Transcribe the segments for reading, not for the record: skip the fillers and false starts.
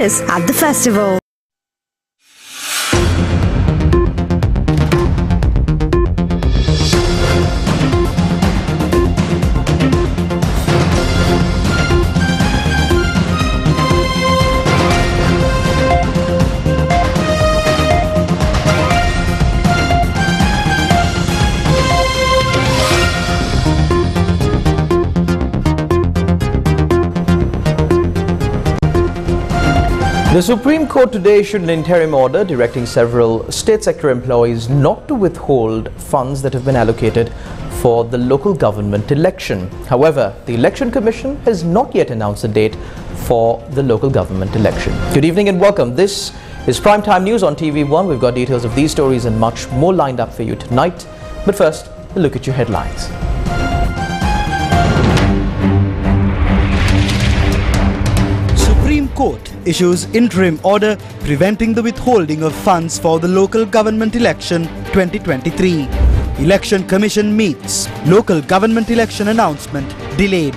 is at the festival. The Supreme Court today issued an interim order directing several state sector employees not to withhold funds that have been allocated for the local government election. However, the Election Commission has not yet announced a date for the local government election. Good evening and welcome. This is Primetime News on TV1. We've got details of these stories and much more lined up for you tonight. But first, a look at your headlines. Supreme Court issues interim order preventing the withholding of funds for the local government election 2023. Election Commission meets. Local government election announcement delayed.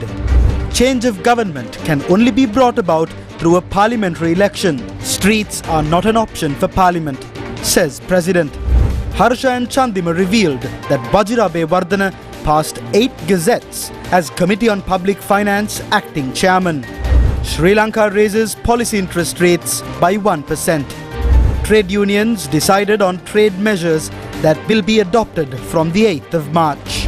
Change of government can only be brought about through a parliamentary election. Streets are not an option for parliament, says President. Harsha and Chandima revealed that Bajirabe Wardana passed 8 gazettes as Committee on Public Finance acting chairman. Sri Lanka raises policy interest rates by 1%. Trade unions decided on trade measures that will be adopted from the 8th of March.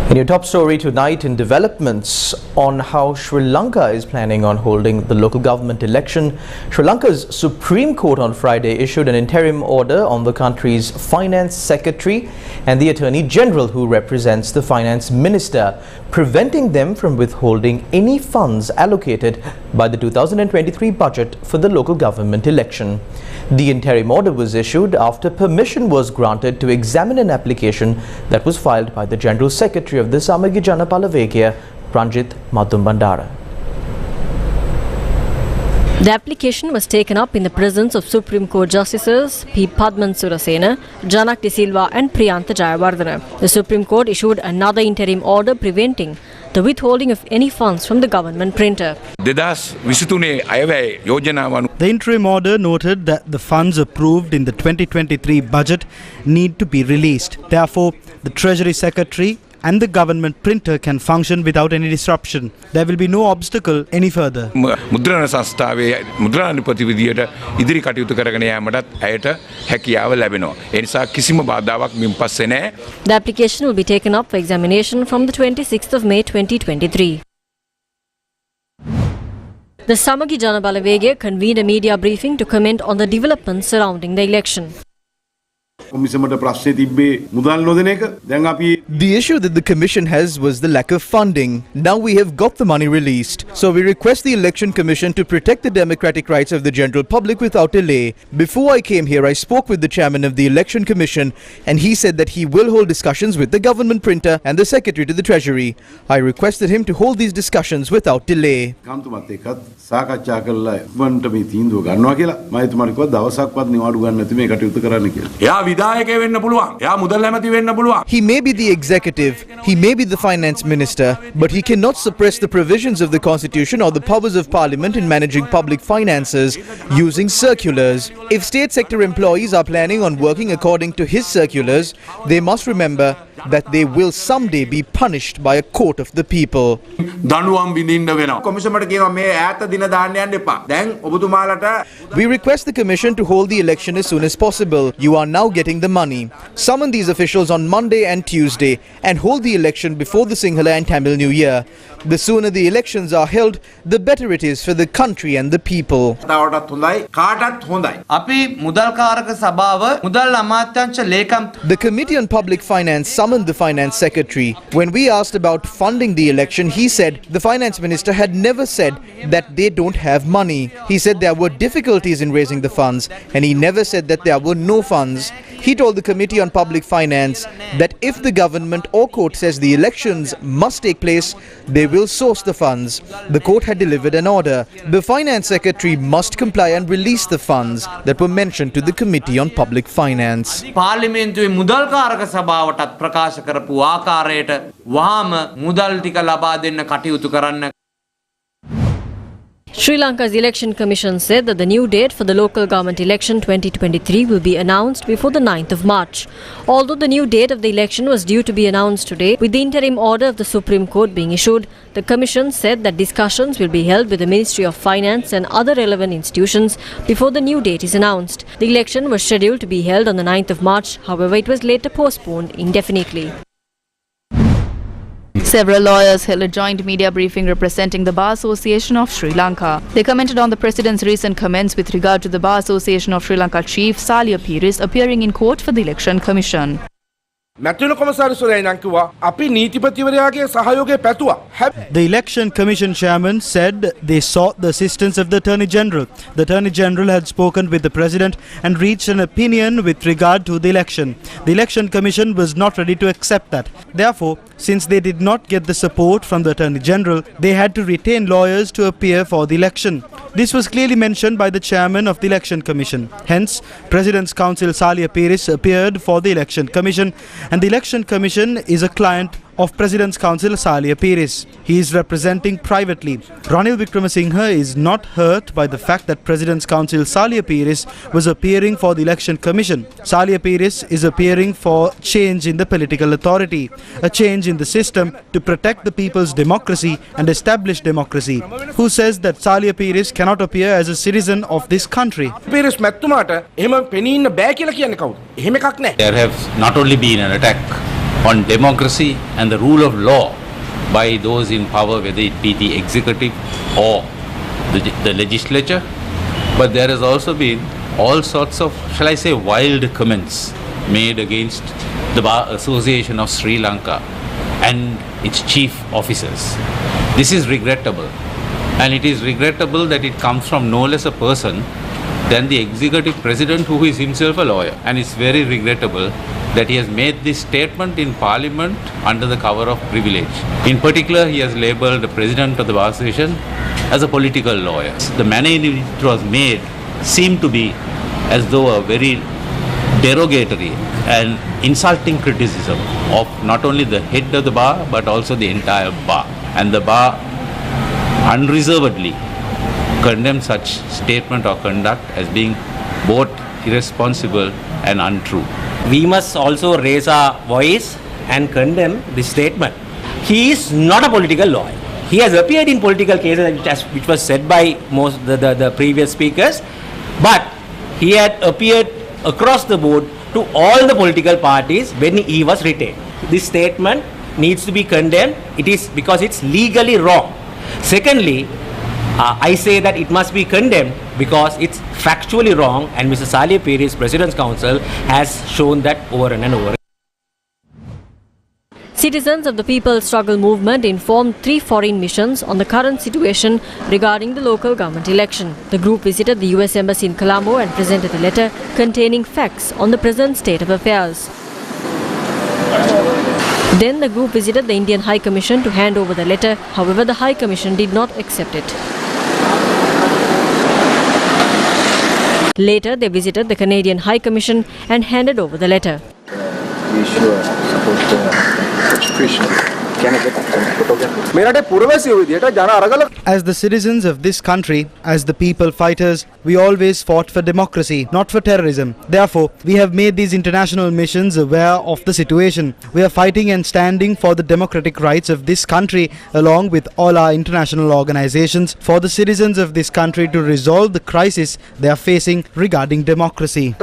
In your top story tonight, in developments on how Sri Lanka is planning on holding the local government election, Sri Lanka's Supreme Court on Friday issued an interim order on the country's Finance Secretary and the Attorney General who represents the Finance Minister, preventing them from withholding any funds allocated by the 2023 budget for the local government election. The interim order was issued after permission was granted to examine an application that was filed by the General Secretary of the Samagi Janapala, Pranjit Madhumbandara. The application was taken up in the presence of Supreme Court Justices P. Padman Surasena, Janak De Silva and Priyantha Jayawardena. The Supreme Court issued another interim order preventing the withholding of any funds from the government printer. The interim order noted that the funds approved in the 2023 budget need to be released. Therefore, the Treasury Secretary and the government printer can function without any disruption. There will be no obstacle any further. The application will be taken up for examination from the 26th of May 2023. The Samagi Janapala convened a media briefing to comment on the developments surrounding the election. The issue that the Commission has was the lack of funding. Now we have got the money released. So we request the Election Commission to protect the democratic rights of the general public without delay. Before I came here, I spoke with the chairman of the Election Commission and he said that he will hold discussions with the government printer and the Secretary to the Treasury. I requested him to hold these discussions without delay. He may be the executive, he may be the finance minister, but he cannot suppress the provisions of the constitution or the powers of parliament in managing public finances using circulars. If state sector employees are planning on working according to his circulars, they must remember that they will someday be punished by a court of the people. We request the Commission to hold the election as soon as possible. You are now getting the money. Summon these officials on Monday and Tuesday and hold the election before the Sinhala and Tamil New Year. The sooner the elections are held, the better it is for the country and the people. The Committee on Public Finance summoned the Finance Secretary. When we asked about funding the election, he said the Finance Minister had never said that they don't have money. He said there were difficulties in raising the funds and he never said that there were no funds. He told the Committee on Public Finance that if the government or court says the elections must take place, they will source the funds. The court had delivered an order. The finance secretary must comply and release the funds that were mentioned to the Committee on Public Finance. පාර්ලිමේන්තුවේ මුදල් කාරක සභාවටත් ප්‍රකාශ කරපු ආකාරයට වහාම මුදල් ටික ලබා දෙන්න කටයුතු කරන්න. Sri Lanka's Election Commission said that the new date for the local government election 2023 will be announced before the 9th of March. Although the new date of the election was due to be announced today, with the interim order of the Supreme Court being issued, the Commission said that discussions will be held with the Ministry of Finance and other relevant institutions before the new date is announced. The election was scheduled to be held on the 9th of March, however it was later postponed indefinitely. Several lawyers held a joint media briefing representing the Bar Association of Sri Lanka. They commented on the President's recent comments with regard to the Bar Association of Sri Lanka chief Salia Piris appearing in court for the Election Commission. The Election Commission chairman said they sought the assistance of the Attorney General. The Attorney General had spoken with the President and reached an opinion with regard to the election. The Election Commission was not ready to accept that. Therefore, since they did not get the support from the Attorney General, they had to retain lawyers to appear for the election. This was clearly mentioned by the chairman of the Election Commission. Hence, President's Counsel Salia Piris appeared for the Election Commission, and the Election Commission is a client of President's Counsel Salia Piris. He is representing privately. Ranil Wickramasinghe is not hurt by the fact that President's Counsel Salia Piris was appearing for the Election Commission. Salia Piris is appearing for change in the political authority, a change in the system to protect the people's democracy and establish democracy. Who says that Salia Piris cannot appear as a citizen of this country? There has not only been an attack on democracy and the rule of law by those in power, whether it be the executive or the legislature, but there has also been all sorts of, shall I say, wild comments made against the Bar Association of Sri Lanka and its chief officers. This is regrettable, and it is regrettable that it comes from no less a person than the executive president, who is himself a lawyer, and it's very regrettable that he has made this statement in Parliament under the cover of privilege. In particular, he has labelled the President of the Bar Association as a political lawyer. The manner in which it was made seemed to be as though a very derogatory and insulting criticism of not only the head of the bar but also the entire bar. And the bar unreservedly condemns such statement or conduct as being both irresponsible and untrue. We must also raise our voice and condemn this statement. He is not a political lawyer. He has appeared in political cases, which was said by most the previous speakers, but he had appeared across the board to all the political parties when he was retained. This statement needs to be condemned. It is because it's legally wrong. Secondly, I say that it must be condemned because it's factually wrong, and Mr. Salia Piris, President's Counsel, has shown that over and over. Citizens of the People's Struggle Movement informed 3 foreign missions on the current situation regarding the local government election. The group visited the US Embassy in Colombo and presented a letter containing facts on the present state of affairs. Then the group visited the Indian High Commission to hand over the letter. However, the High Commission did not accept it. Later, they visited the Canadian High Commission and handed over the letter. We sure support the execution. As the citizens of this country, as the people fighters, we always fought for democracy, not for terrorism. Therefore, we have made these international missions aware of the situation. We are fighting and standing for the democratic rights of this country, along with all our international organizations, for the citizens of this country to resolve the crisis they are facing regarding democracy.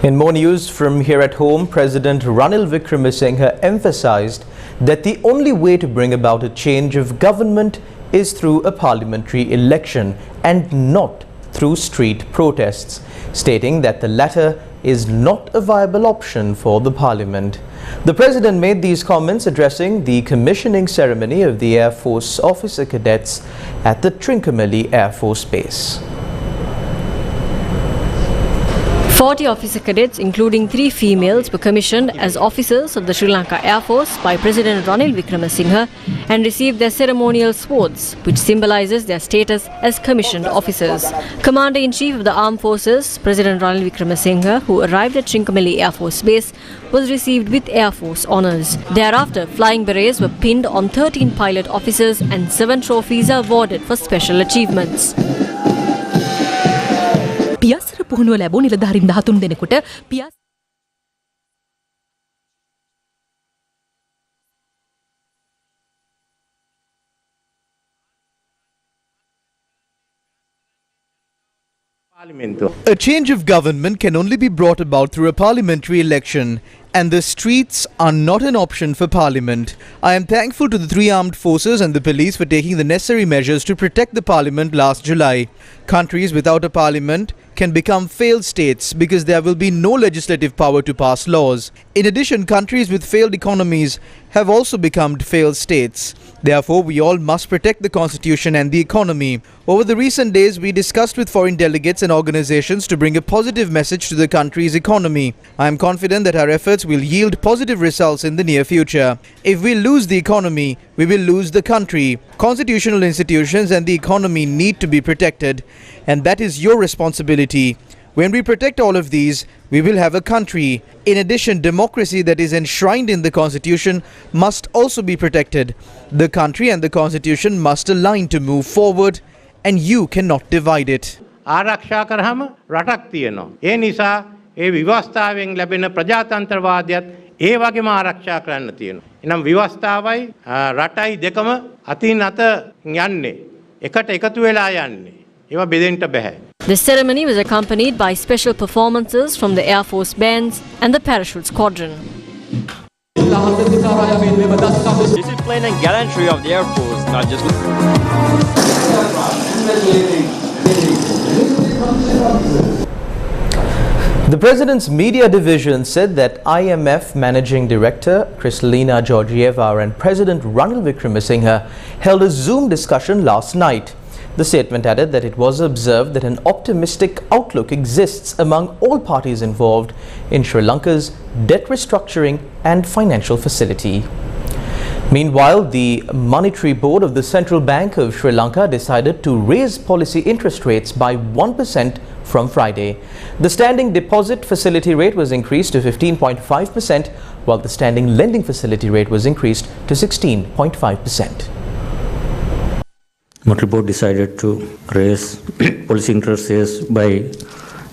In more news from here at home, President Ranil Wickramasinghe emphasized that the only way to bring about a change of government is through a parliamentary election and not through street protests, stating that the latter is not a viable option for the parliament. The president made these comments addressing the commissioning ceremony of the Air Force officer cadets at the Trincomalee Air Force Base. 40 officer cadets, including 3 females, were commissioned as officers of the Sri Lanka Air Force by President Ranil Wickremesinghe and received their ceremonial swords, which symbolises their status as commissioned officers. Commander-in-Chief of the Armed Forces, President Ranil Wickremesinghe, who arrived at Trincomalee Air Force Base, was received with Air Force honours. Thereafter, flying berets were pinned on 13 pilot officers and 7 trophies are awarded for special achievements. පියස්සර පුහුණුව ලැබූ නිලධාරීන් 13 දෙනෙකුට A change of government can only be brought about through a parliamentary election, and the streets are not an option for parliament. I am thankful to the 3 armed forces and the police for taking the necessary measures to protect the parliament last July. Countries without a parliament can become failed states because there will be no legislative power to pass laws. In addition, countries with failed economies have also become failed states. Therefore, we all must protect the constitution and the economy. Over the recent days, we discussed with foreign delegates and organizations to bring a positive message to the country's economy. I am confident that our efforts will yield positive results in the near future. If we lose the economy, we will lose the country. Constitutional institutions and the economy need to be protected, and that is your responsibility. When we protect all of these, we will have a country. In addition, democracy that is enshrined in the constitution must also be protected. The country and the constitution must align to move forward, and you cannot divide it. ආරක්ෂා කරාම රටක් තියෙනවා. ඒ නිසා ඒ විවස්ථාවෙන් ලැබෙන ප්‍රජාතන්ත්‍රවාදයත් ඒ වගේම ආරක්ෂා කරන්න තියෙනවා. එනම් විවස්ථාවයි රටයි දෙකම අතින් අත යන්නේ. එකට එකතු වෙලා යන්නේ. ඒවා බෙදෙන්න බෑ. The ceremony was accompanied by special performances from the Air Force bands and the parachute squadron. Discipline and gallantry of the Air Force, not just... The President's media division said that IMF Managing Director Kristalina Georgieva and President Ranil Wickremesinghe held a Zoom discussion last night. The statement added that it was observed that an optimistic outlook exists among all parties involved in Sri Lanka's debt restructuring and financial facility. Meanwhile, the Monetary Board of the Central Bank of Sri Lanka decided to raise policy interest rates by 1% from Friday. The standing deposit facility rate was increased to 15.5%, while the standing lending facility rate was increased to 16.5%. Monetary Board decided to raise policy interest rates by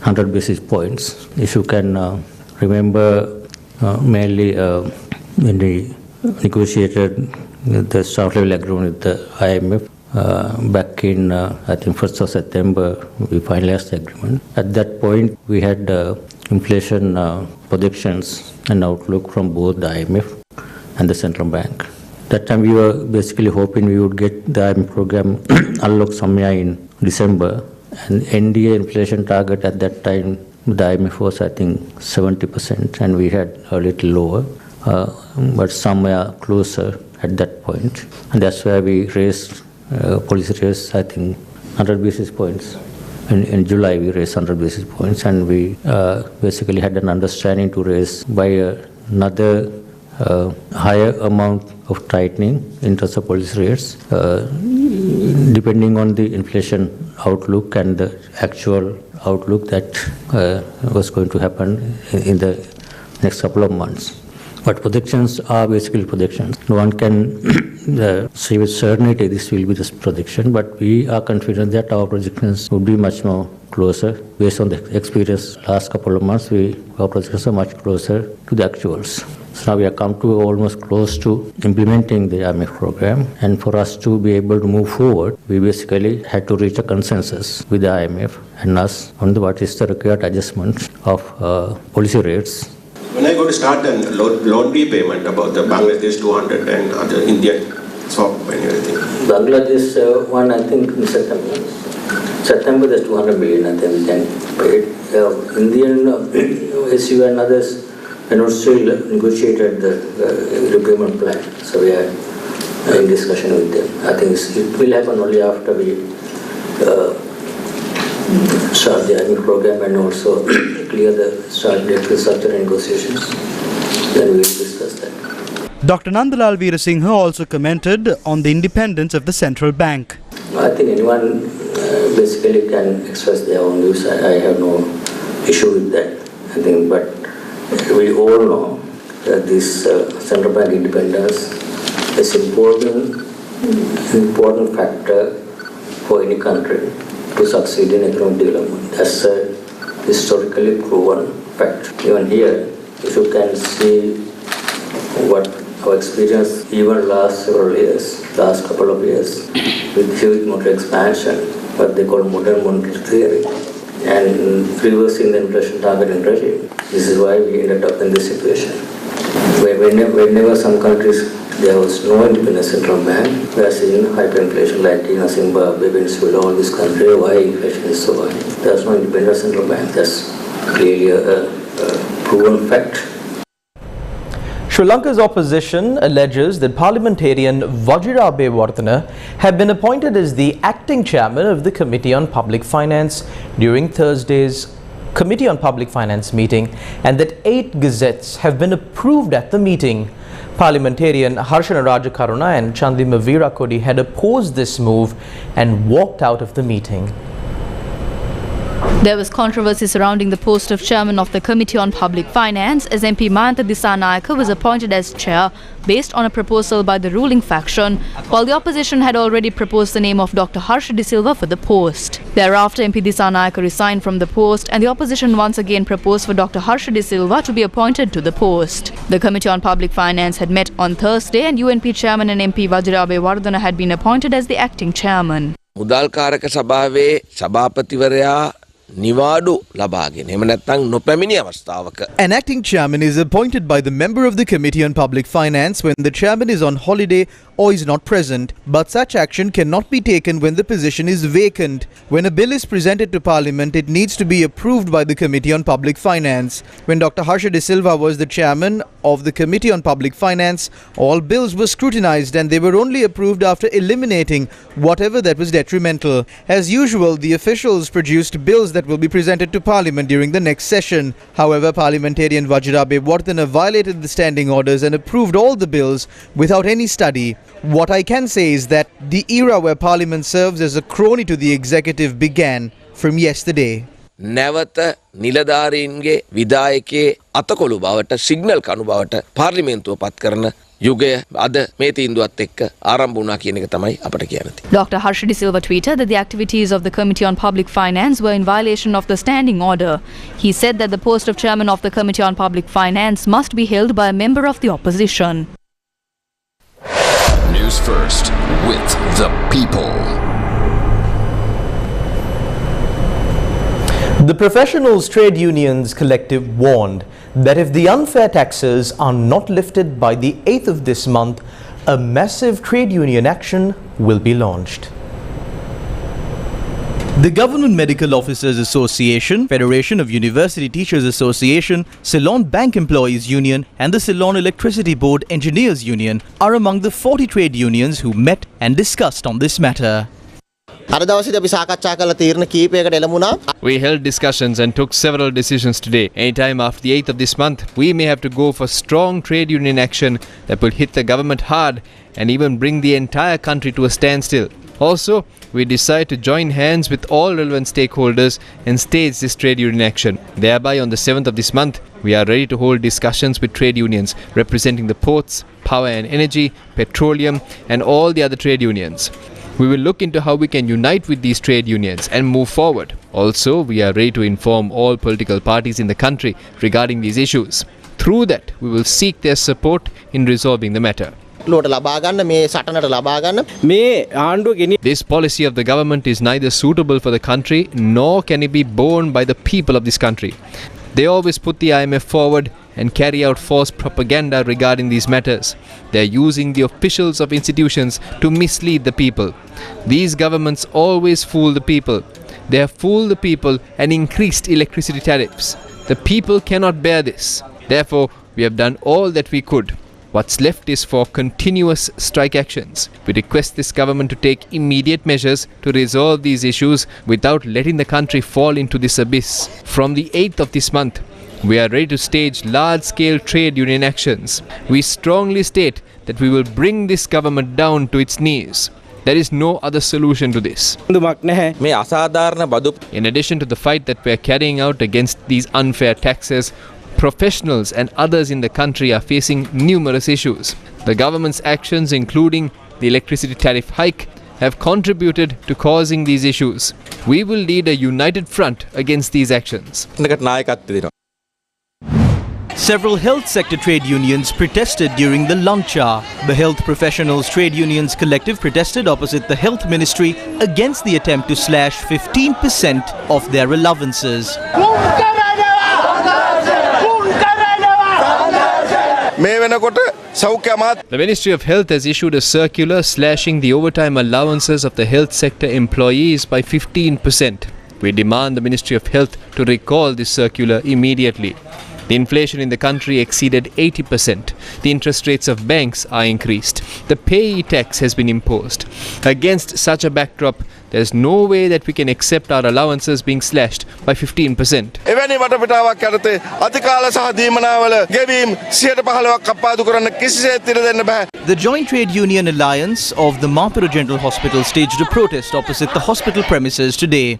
100 basis points. If you can remember, mainly when we negotiated the staff level agreement with the IMF back in, I think, 1st of September, we finalized the agreement. At that point, we had inflation projections and outlook from both the IMF and the central bank. That time we were basically hoping we would get the IMF program unlocked somewhere in December, and NDA inflation target at that time, the IMF was I think 70%, and we had a little lower, but somewhere closer at that point. And that's where we raised policy rates, I think 100 basis points. In July we raised 100 basis points, and we basically had an understanding to raise by another higher amount of tightening in terms of policy rates, depending on the inflation outlook and the actual outlook that was going to happen in the next couple of months. But projections are basically projections. No one can say with certainty this will be the prediction, but we are confident that our projections would be much more closer. Based on the experience last couple of months, our projections are much closer to the actuals. So now we have come to almost close to implementing the IMF program, and for us to be able to move forward, we basically had to reach a consensus with the IMF and us on what is the required adjustment of policy rates. When I go to start a loan repayment about the Bangladesh 200 and other Indian swap and everything. Bangladesh one, I think in September. September there's 200 million and then we can pay it. Indian SU and others are not still negotiated the repayment plan. So we are in discussion with them. I think it will happen only after we start the admin program and also clear the structure negotiations. Then we will discuss that. Dr. Nandalal Veerasinghe also commented on the independence of the central bank. I think anyone basically can express their own views. I have no issue with that. I think, but we all know that this central bank independence is important factor for any country to succeed in economic development. That's a historically proven fact. Even here, if you can see what our experience even last several years, last couple of years, with huge monetary expansion, what they call modern monetary theory, and reversing the inflation targeting regime. This is why we ended up in this situation. Whenever some countries there was no independent central bank, we are seeing hyperinflation like in Zimbabwe, Venezuela, all this country, why inflation is so high. There's no independent central bank. That's clearly a proven fact. Sri Lanka's opposition alleges that parliamentarian Vajirabewardene had been appointed as the acting chairman of the Committee on Public Finance during Thursday's Committee on Public Finance meeting, and that 8 gazettes have been approved at the meeting. Parliamentarian Harshana Rajakaruna and Chandima Veerakodi had opposed this move and walked out of the meeting. There was controversy surrounding the post of chairman of the Committee on Public Finance, as MP Mayantha Disanayake was appointed as chair based on a proposal by the ruling faction, while the opposition had already proposed the name of Dr. Harsha De Silva for the post. Thereafter, MP Disanayake resigned from the post, and the opposition once again proposed for Dr. Harsha De Silva to be appointed to the post. The Committee on Public Finance had met on Thursday, and UNP chairman and MP Vajirabewardene had been appointed as the acting chairman. මුදල්කාරක සභාවේ සභාපතිවරයා නිවාඩු ලබාගෙන එහෙම නැත්නම් නොපැමිණි අවස්ථාවක An acting chairman is appointed by the member of the Committee on Public Finance when the chairman is on holiday or is not present, but such action cannot be taken when the position is vacant. When a bill is presented to Parliament, it needs to be approved by the Committee on Public Finance. When Dr. Harsha De Silva was the chairman of the Committee on Public Finance, all bills were scrutinized and they were only approved after eliminating whatever that was detrimental. As usual, the officials produced bills that will be presented to Parliament during the next session. However, parliamentarian Vajirabewardene violated the standing orders and approved all the bills without any study. What I can say is that the era where Parliament serves as a crony to the executive began from yesterday. නැවත නිලධාරීන්ගේ විධායකයේ අතකොළු බවට signal කණු බවට පාර්ලිමේන්තුව පත් කරන යුගය අද මේ තීන්දුවත් එක්ක ආරම්භ වුණා කියන එක තමයි අපට කියන්න තියෙන්නේ. Dr. Harsha De Silva tweeted that the activities of the Committee on Public Finance were in violation of the standing order. He said that the post of chairman of the Committee on Public Finance must be held by a member of the opposition. News First with the people. The Professionals Trade Unions Collective warned that if the unfair taxes are not lifted by the 8th of this month, a massive trade union action will be launched. The Government Medical Officers Association, Federation of University Teachers Association, Ceylon Bank Employees Union and the Ceylon Electricity Board Engineers Union are among the 40 trade unions who met and discussed on this matter. We held discussions and took several decisions today. Anytime after the 8th of this month, we may have to go for strong trade union action that will hit the government hard and even bring the entire country to a standstill. Also, we decide to join hands with all relevant stakeholders and stage this trade union action. Thereby, on the 7th of this month, we are ready to hold discussions with trade unions representing the ports, power and energy, petroleum and all the other trade unions. We will look into how we can unite with these trade unions and move forward. Also, we are ready to inform all political parties in the country regarding these issues. Through that, we will seek their support in resolving the matter. This policy of the government is neither suitable for the country nor can it be borne by the people of this country. They always put the IMF forward and carry out false propaganda regarding these matters. They are using the officials of institutions to mislead the people. These governments always fool the people. They have fooled the people and increased electricity tariffs. The people cannot bear this. Therefore, we have done all that we could. What's left is for continuous strike actions. We request this government to take immediate measures to resolve these issues without letting the country fall into this abyss. From the 8th of this month, we are ready to stage large-scale trade union actions. We strongly state that we will bring this government down to its knees. There is no other solution to this. In addition to the fight that we are carrying out against these unfair taxes, professionals and others in the country are facing numerous issues. The government's actions, including the electricity tariff hike, have contributed to causing these issues. We will lead a united front against these actions. Several health sector trade unions protested during the Lanka. The Health Professionals Trade Unions Collective protested opposite the Health Ministry against the attempt to slash 15% of their allowances. The Ministry of Health has issued a circular slashing the overtime allowances of the health sector employees by 15%. We demand the Ministry of Health to recall this circular immediately. The inflation in the country exceeded 80%. The interest rates of banks are increased. The payee tax has been imposed. Against such a backdrop, there is no way that we can accept our allowances being slashed by 15%. The Joint Trade Union Alliance of the Mapura General Hospital staged a protest opposite the hospital premises today.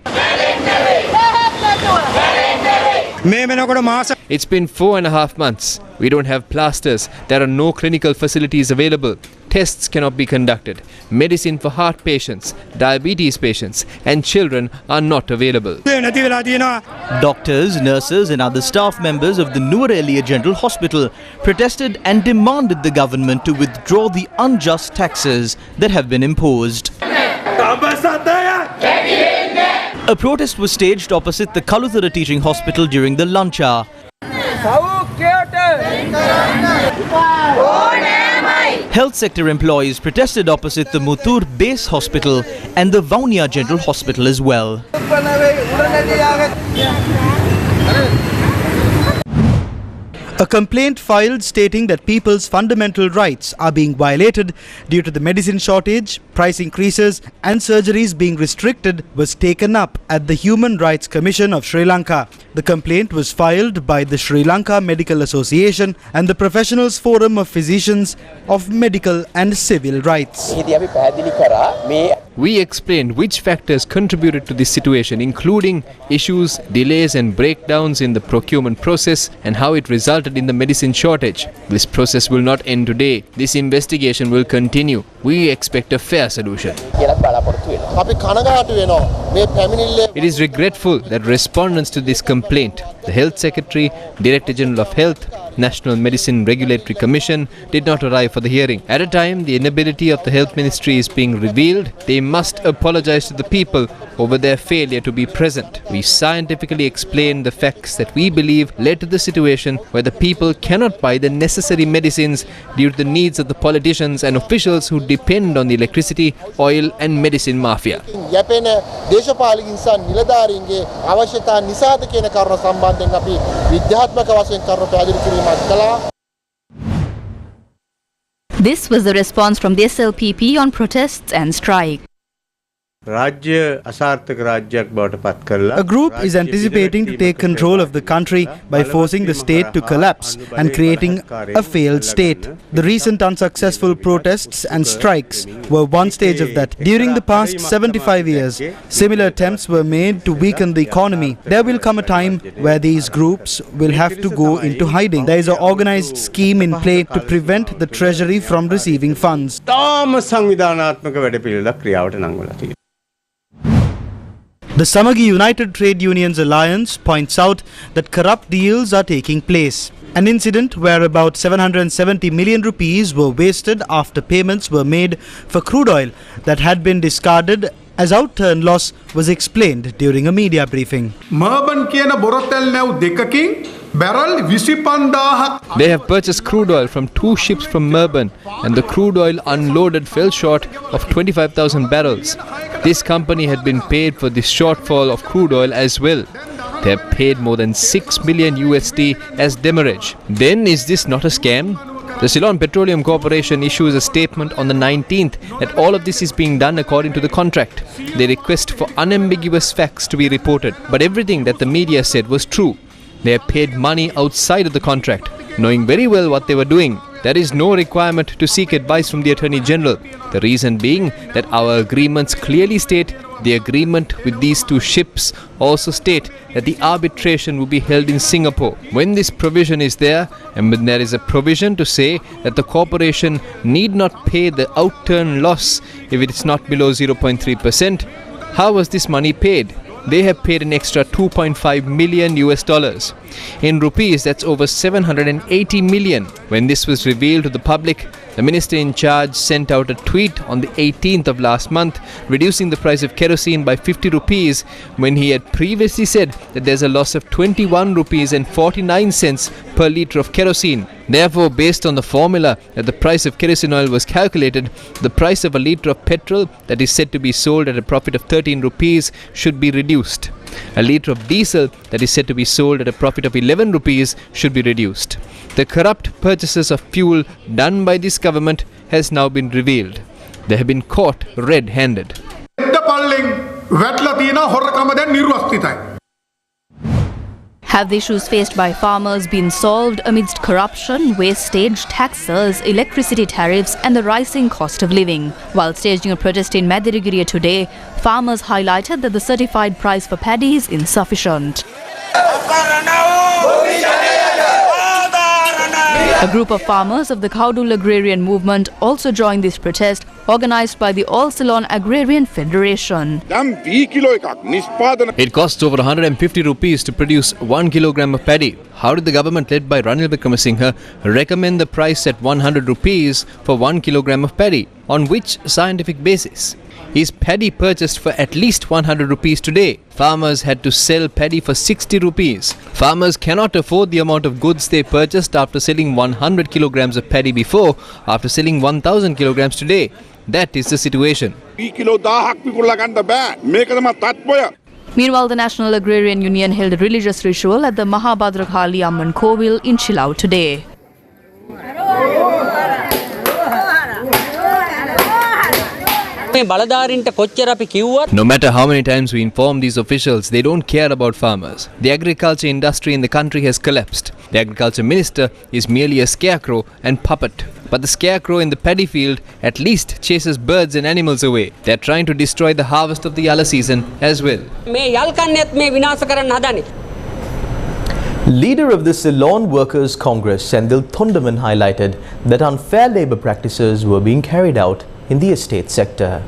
It's been 4.5 months. We don't have plasters. There are no clinical facilities available. Tests cannot be conducted. Medicine for heart patients, diabetes patients, and children are not available. Doctors, nurses, and other staff members of the Nuwara General Hospital protested and demanded the government to withdraw the unjust taxes that have been imposed. A protest was staged opposite the Kaluthara Teaching Hospital during the Lanka. Health sector employees protested opposite the Muttur Base Hospital and the Vaunia General Hospital as well. A complaint filed stating that people's fundamental rights are being violated due to the medicine shortage, price increases and surgeries being restricted was taken up at the Human Rights Commission of Sri Lanka. The complaint was filed by the Sri Lanka Medical Association and the Professionals Forum of Physicians of Medical and Civil Rights. We explained which factors contributed to this situation, including issues, delays and breakdowns in the procurement process and how it resulted in the medicine shortage. This process will not end today. This investigation will continue. We expect a fair solution. It is regretful that respondents to this complaint, the Health Secretary, Director General of Health, National Medicine Regulatory Commission did not arrive for the hearing. At a time the inability of the Health Ministry is being revealed, they must apologize to the people over their failure to be present. We scientifically explained the facts that we believe led to the situation where the people cannot buy the necessary medicines due to the needs of the politicians and officials who depend on the electricity, oil and medicine mafia. This was the response from the SLPP on protests and strike. A group is anticipating to take control of the country by forcing the state to collapse and creating a failed state. The recent unsuccessful protests and strikes were one stage of that. During the past 75 years, similar attempts were made to weaken the economy. There will come a time where these groups will have to go into hiding. There is an organized scheme in play to prevent the treasury from receiving funds. The Samagi United Trade Unions Alliance points out that corrupt deals are taking place. An incident where about 770 million rupees were wasted after payments were made for crude oil that had been discarded as outturn loss was explained during a media briefing. They have purchased crude oil from 2 ships from Melbourne and the crude oil unloaded fell short of 25,000 barrels. This company had been paid for this shortfall of crude oil as well. They have paid more than $6 million USD as demurrage. Then is this not a scam? The Ceylon Petroleum Corporation issues a statement on the 19th that all of this is being done according to the contract. They request for unambiguous facts to be reported, but everything that the media said was true. They have paid money outside of the contract, knowing very well what they were doing. There is no requirement to seek advice from the Attorney General. The reason being that our agreements clearly state the agreement with these two ships also state that the arbitration will be held in Singapore. When this provision is there, and when there is a provision to say that the corporation need not pay the outturn loss if it is not below 0.3%, how was this money paid? They have paid an extra $2.5 million. In rupees, that's over 780 million. When this was revealed to the public, the minister in charge sent out a tweet on the 18th of last month, reducing the price of kerosene by 50 rupees when he had previously said that there's a loss of 21 rupees and 49 cents per litre of kerosene. Therefore, based on the formula that the price of kerosene oil was calculated, the price of a litre of petrol that is said to be sold at a profit of 13 rupees should be reduced. A litre of diesel that is said to be sold at a profit of 11 rupees should be reduced. The corrupt purchases of fuel done by this government has now been revealed. They have been caught red-handed. Have the issues faced by farmers been solved amidst corruption, wastage, taxes, electricity tariffs and the rising cost of living? While staging a protest in Madirigiriya today, farmers highlighted that the certified price for paddy is insufficient. A group of farmers of the Kaudul Agrarian Movement also joined this protest, organised by the All Ceylon Agrarian Federation. It costs over 150 rupees to produce 1 kilogram of paddy. How did the government led by Ranil Wickramasinghe recommend the price at 100 rupees for 1 kilogram of paddy? On which scientific basis? Is paddy purchased for at least 100 rupees today? Farmers had to sell paddy for 60 rupees. Farmers cannot afford the amount of goods they purchased after selling 100 kilograms of paddy before, after selling 1000 kilograms today. That is the situation. Meanwhile, the National Agrarian Union held a religious ritual at the Mahabhadrakali Amman Kovil in Chilau today. No matter how many times we inform these officials, they don't care about farmers. The agriculture industry in the country has collapsed. The agriculture minister is merely a scarecrow and puppet. But the scarecrow in the paddy field at least chases birds and animals away. They are trying to destroy the harvest of the yalla season as well. Leader of the Ceylon Workers' Congress, Sendil Thundaman, highlighted that unfair labour practices were being carried out in the estate sector.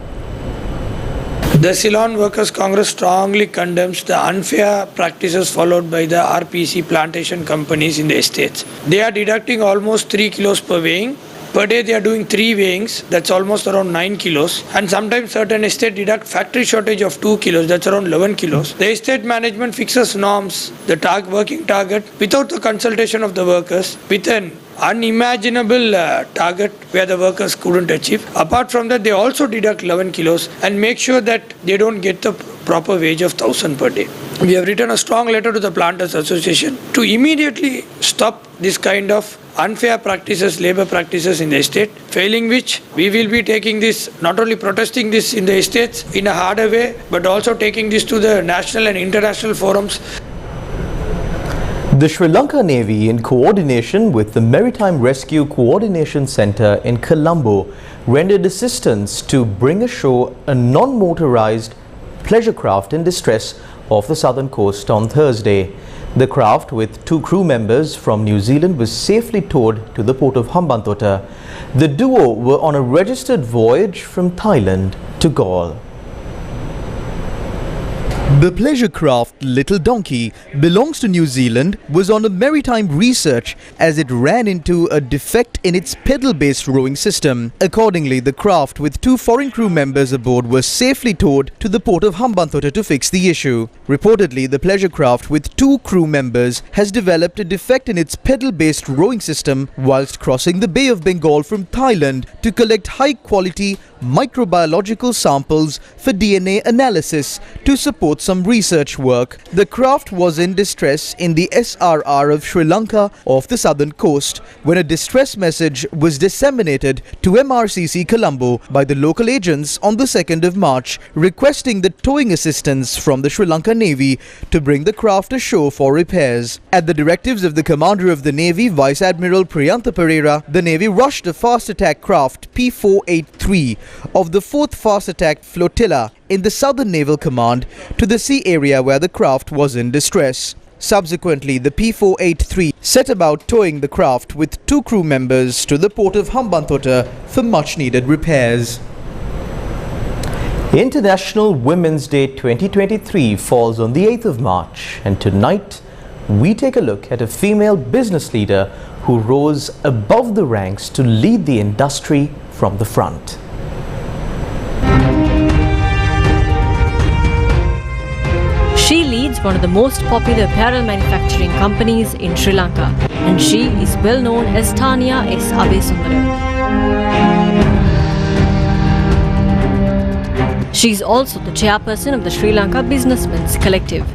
The Ceylon Workers' Congress strongly condemns the unfair practices followed by the RPC plantation companies in the estates. They are deducting almost 3 kilos per weighing. Per day they are doing 3 weighings, that's almost around 9 kilos. And sometimes certain estates deduct factory shortage of 2 kilos, that's around 11 kilos. The estate management fixes norms, the working target, without the consultation of the workers, with an unimaginable target where the workers couldn't achieve. Apart from that, they also deduct 11 kilos and make sure that they don't get the proper wage of 1000 per day. We have written a strong letter to the Planters Association to immediately stop this kind of unfair practices, labour practices in the estate, failing which we will be taking this, not only protesting this in the estates in a harder way, but also taking this to the national and international forums. The Sri Lanka Navy, in coordination with the Maritime Rescue Coordination Centre in Colombo, rendered assistance to bring ashore a non-motorised pleasure craft in distress off the southern coast on Thursday. The craft, with 2 crew members from New Zealand, was safely towed to the port of Hambantota. The duo were on a registered voyage from Thailand to Galle. The pleasure craft Little Donkey belongs to New Zealand, was on a maritime research as it ran into a defect in its pedal-based rowing system. Accordingly, the craft with 2 foreign crew members aboard was safely towed to the port of Hambantota to fix the issue. Reportedly, the pleasure craft with 2 crew members has developed a defect in its pedal-based rowing system whilst crossing the Bay of Bengal from Thailand to collect high-quality microbiological samples for DNA analysis to support some research work. The craft was in distress in the SRR of Sri Lanka off the southern coast when a distress message was disseminated to MRCC Colombo by the local agents on the 2nd of March requesting the towing assistance from the Sri Lanka Navy to bring the craft ashore for repairs. At the directives of the Commander of the Navy, Vice Admiral Priyantha Pereira, the Navy rushed a fast attack craft P483 of the 4th Fast Attack Flotilla in the Southern Naval Command to the sea area where the craft was in distress. Subsequently, the P483 set about towing the craft with 2 crew members to the port of Hambantota for much needed repairs. International Women's Day 2023 falls on the 8th of March, and tonight we take a look at a female business leader who rose above the ranks to lead the industry from the front. She leads one of the most popular apparel manufacturing companies in Sri Lanka, and she is well known as Tanya S. Abesundara. She is also the chairperson of the Sri Lanka Businessmen's Collective.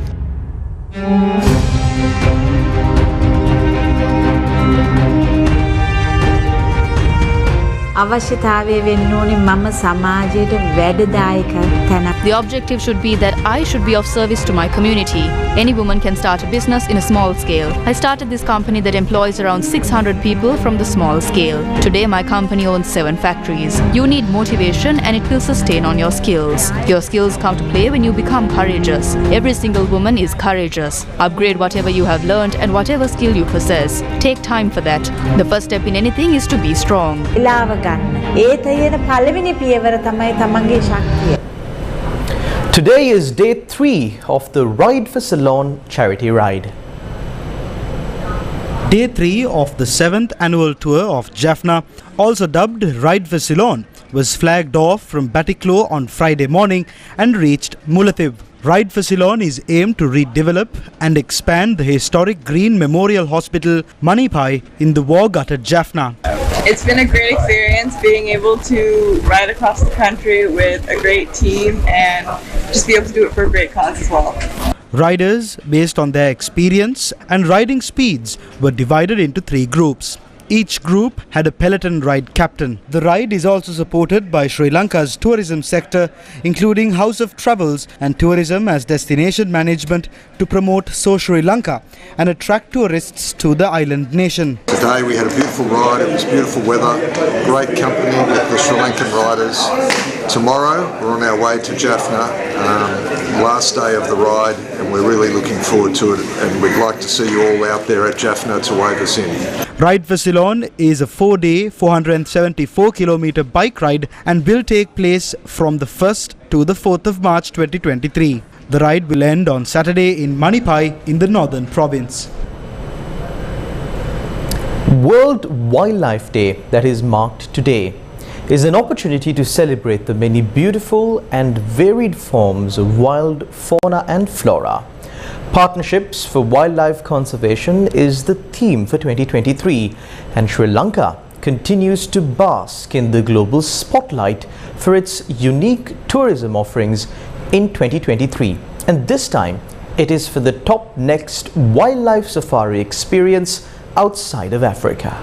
The objective should be that I should be of service to my community. Any woman can start a business in a small scale. I started this company that employs around 600 people from the small scale. Today my company owns 7 factories. You need motivation and it will sustain on your skills. Your skills come to play when you become courageous. Every single woman is courageous. Upgrade whatever you have learned and whatever skill you possess. Take time for that. The first step in anything is to be strong. Today is day 3 of the Ride for Ceylon charity ride. Day 3 of the 7th annual tour of Jaffna, also dubbed Ride for Ceylon, was flagged off from Batticaloa on Friday morning and reached Mullathib. Ride for Ceylon is aimed to redevelop and expand the historic Green Memorial Hospital, Manipai, in the war-gutted Jaffna. It's been a great experience being able to ride across the country with a great team and just be able to do it for a great cause as well. Riders, based on their experience and riding speeds, were divided into 3 groups. Each group had a peloton ride captain. The ride is also supported by Sri Lanka's tourism sector, including House of Travels and Tourism as destination management to promote So Sri Lanka and attract tourists to the island nation. Today we had a beautiful ride, it was beautiful weather, great company with the Sri Lankan riders. Tomorrow we're on our way to Jaffna, last day of the ride, and we're really looking forward to it, and we'd like to see you all out there at Jaffna to wave us in. Ride for Ceylon is a 4-day, 474-kilometer bike ride and will take place from the 1st to the 4th of March 2023. The ride will end on Saturday in Manipai in the northern province. World Wildlife Day, that is marked today, is an opportunity to celebrate the many beautiful and varied forms of wild fauna and flora. Partnerships for wildlife conservation is the theme for 2023, and Sri Lanka continues to bask in the global spotlight for its unique tourism offerings in 2023. And this time, it is for the top next wildlife safari experience outside of Africa.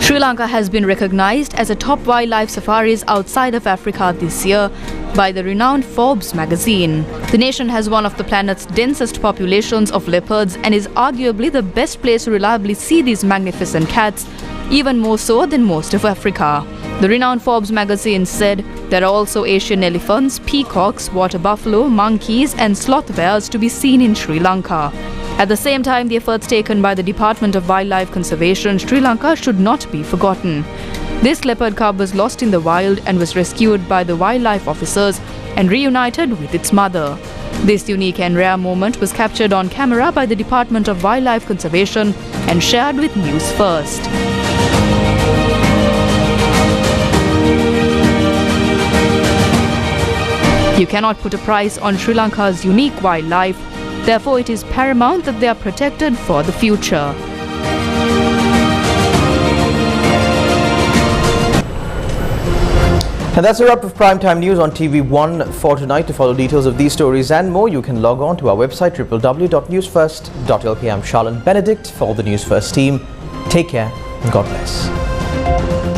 Sri Lanka has been recognized as a top wildlife safaris outside of Africa this year by the renowned Forbes magazine. The nation has one of the planet's densest populations of leopards and is arguably the best place to reliably see these magnificent cats, even more so than most of Africa. The renowned Forbes magazine said there are also Asian elephants, peacocks, water buffalo, monkeys and sloth bears to be seen in Sri Lanka. At the same time, the efforts taken by the Department of Wildlife Conservation, Sri Lanka, should not be forgotten. This leopard cub was lost in the wild and was rescued by the wildlife officers and reunited with its mother. This unique and rare moment was captured on camera by the Department of Wildlife Conservation and shared with Newsfirst. You cannot put a price on Sri Lanka's unique wildlife. Therefore, it is paramount that they are protected for the future. And that's a wrap of Primetime News on TV1 for tonight. To follow details of these stories and more, you can log on to our website www.newsfirst.lk. I'm Charlene Benedict for the News First team. Take care and God bless.